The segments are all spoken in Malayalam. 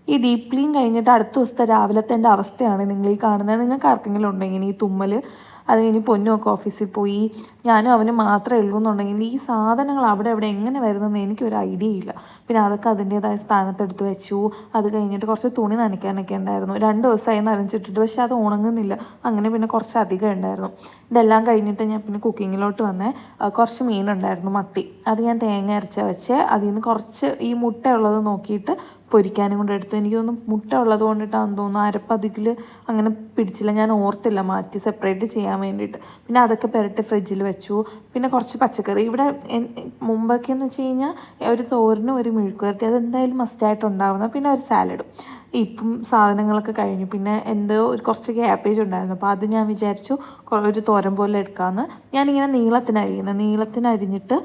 ഈ ഡീപ്പ് ക്ലീൻ കഴിഞ്ഞിട്ട് അടുത്ത ദിവസത്തെ രാവിലത്തെ എൻ്റെ അവസ്ഥയാണ് നിങ്ങൾ ഈ കാണുന്നത്. നിങ്ങൾക്ക് ആർക്കെങ്കിലും ഉണ്ടെങ്കിൽ ഈ തുമ്മൽ അത് കഴിഞ്ഞ് പൊന്നുമൊക്കെ ഓഫീസിൽ പോയി ഞാനും അവനും മാത്രമേ ഉള്ളൂ എന്നുണ്ടെങ്കിൽ ഈ സാധനങ്ങൾ അവിടെ ഇവിടെ എങ്ങനെ വരുന്നതെന്ന് എനിക്കൊരു ഐഡിയ ഇല്ല. പിന്നെ അതൊക്കെ അതിൻ്റേതായ സ്ഥാനത്തെടുത്ത് വെച്ചു. അത് കഴിഞ്ഞിട്ട് കുറച്ച് തുണി നനയ്ക്കാനൊക്കെ ഉണ്ടായിരുന്നു. 2 ദിവസമായി നനച്ചിട്ടിട്ട്, പക്ഷെ അത് ഉണങ്ങുന്നില്ല. അങ്ങനെ പിന്നെ കുറച്ച് അധികം ഉണ്ടായിരുന്നു. ഇതെല്ലാം കഴിഞ്ഞിട്ട് ഞാൻ പിന്നെ കുക്കിങ്ങിലോട്ട് വന്നേ. കുറച്ച് മീനുണ്ടായിരുന്നു, മത്തി. അത് ഞാൻ തേങ്ങ അരച്ച വെച്ച് അതിൽ നിന്ന് കുറച്ച് ഈ മുട്ട ഉള്ളത് നോക്കിയിട്ട് പൊരിക്കാനും കൂടെ എടുത്തു. എനിക്ക് തോന്നുന്നു മുട്ട ഉള്ളത് കൊണ്ടിട്ടാണെന്ന് തോന്നുന്നു അരപ്പതിൽ അങ്ങനെ പിടിച്ചില്ല. ഞാൻ ഓർത്തില്ല മാറ്റി സെപ്പറേറ്റ് ചെയ്യാൻ വേണ്ടിയിട്ട്. പിന്നെ അതൊക്കെ പുരട്ടി ഫ്രിഡ്ജിൽ വെച്ചു. പിന്നെ കുറച്ച് പച്ചക്കറി ഇവിടെ മുമ്പൊക്കെ എന്ന് വെച്ച് കഴിഞ്ഞാൽ ഒരു തോരനും ഒരു മെഴുക്ക് വരട്ടി അതെന്തായാലും മസ്റ്റായിട്ട് ഉണ്ടാവുന്ന, പിന്നെ ഒരു സാലഡും. ഇപ്പം സാധനങ്ങളൊക്കെ കഴിഞ്ഞു. പിന്നെ എന്തോ കുറച്ച് ക്യാബേജ് ഉണ്ടായിരുന്നു, അപ്പോൾ അത് ഞാൻ വിചാരിച്ചു ഒരു തോരൻ പോലെ എടുക്കാമെന്ന്. ഞാനിങ്ങനെ നീളത്തിനരിഞ്ഞിട്ട്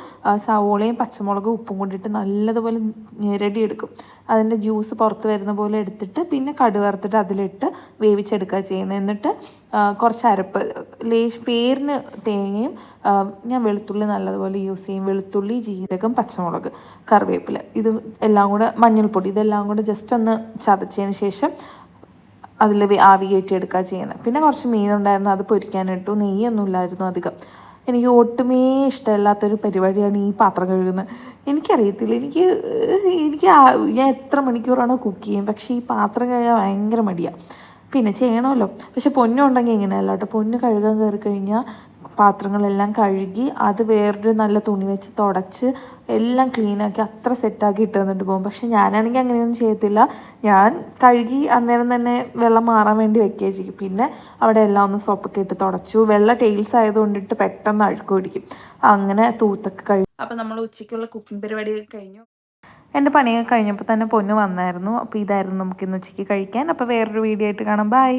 സവോളയും പച്ചമുളകും ഉപ്പും കൊണ്ടിട്ട് നല്ലതുപോലെ ഞെരടിയെടുക്കും. അതിൻ്റെ ജ്യൂസ് പുറത്ത് വരുന്ന പോലെ എടുത്തിട്ട് പിന്നെ കടുക് വറുത്തിട്ട് അതിലിട്ട് വേവിച്ചെടുക്കുക ചെയ്യുന്നത്. എന്നിട്ട് കുറച്ച് അരപ്പ് പേരിന് തേങ്ങയും ഞാൻ വെളുത്തുള്ളി നല്ലതുപോലെ യൂസ് ചെയ്യും. വെളുത്തുള്ളി, ജീരകം, പച്ചമുളക്, കറിവേപ്പില, ഇത് എല്ലാം കൂടെ, മഞ്ഞൾപ്പൊടി, ഇതെല്ലാം കൂടെ ജസ്റ്റ് ഒന്ന് ചതച്ചതിന് ശേഷം അതിൽ ആവി കയറ്റി എടുക്കുക ചെയ്യുന്നത്. പിന്നെ കുറച്ച് മീനുണ്ടായിരുന്നു, അത് പൊരിക്കാനിട്ടു. നെയ്യൊന്നും ഇല്ലായിരുന്നു അധികം. എനിക്ക് ഒട്ടുമേ ഇഷ്ടമല്ലാത്തൊരു പരിപാടിയാണ് ഈ പാത്രം കഴുകുന്നത്. എനിക്കറിയത്തില്ല, എനിക്ക് എനിക്ക് ഞാൻ എത്ര മണിക്കൂറാണ് കുക്ക് ചെയ്യും, പക്ഷേ ഈ പാത്രം കഴുകാൻ ഭയങ്കര മടിയാണ്. പിന്നെ ചെയ്യണമല്ലോ. പക്ഷെ പൊന്നുണ്ടെങ്കിൽ ഇങ്ങനെയല്ല കേട്ടോ. പൊന്ന് കഴുകാൻ കയറി കഴിഞ്ഞാൽ പാത്രങ്ങളെല്ലാം കഴുകി അത് വേറൊരു നല്ല തുണി വെച്ച് തുടച്ച് എല്ലാം ക്ലീനാക്കി അത്ര സെറ്റാക്കി ഇട്ട് തന്നിട്ട് പോകും. പക്ഷെ ഞാനാണെങ്കിൽ അങ്ങനെയൊന്നും ചെയ്യത്തില്ല. ഞാൻ കഴുകി അന്നേരം തന്നെ വെള്ളം മാറാൻ വേണ്ടി വെക്കുകയും ചെയ്യും. പിന്നെ അവിടെ എല്ലാം ഒന്ന് സോപ്പൊക്കെ ഇട്ട് തുടച്ചു. വെള്ള ടൈൽസ് ആയതുകൊണ്ടിട്ട് പെട്ടെന്ന് അഴുക്ക് പിടിക്കും. അങ്ങനെ തൂത്തൊക്കെ കഴിയും. അപ്പോൾ നമ്മൾ ഉച്ചയ്ക്കുള്ള കുക്കിംഗ് പരിപാടിയൊക്കെ കഴിഞ്ഞു. എൻ്റെ പണിയൊക്കെ കഴിഞ്ഞപ്പോൾ തന്നെ പൊന്നു വന്നായിരുന്നു. അപ്പോൾ ഇതായിരുന്നു നമുക്കിന്ന് ഉച്ചയ്ക്ക് കഴിക്കാൻ. അപ്പോൾ വേറൊരു വീഡിയോ ആയിട്ട് കാണാം. ബൈ.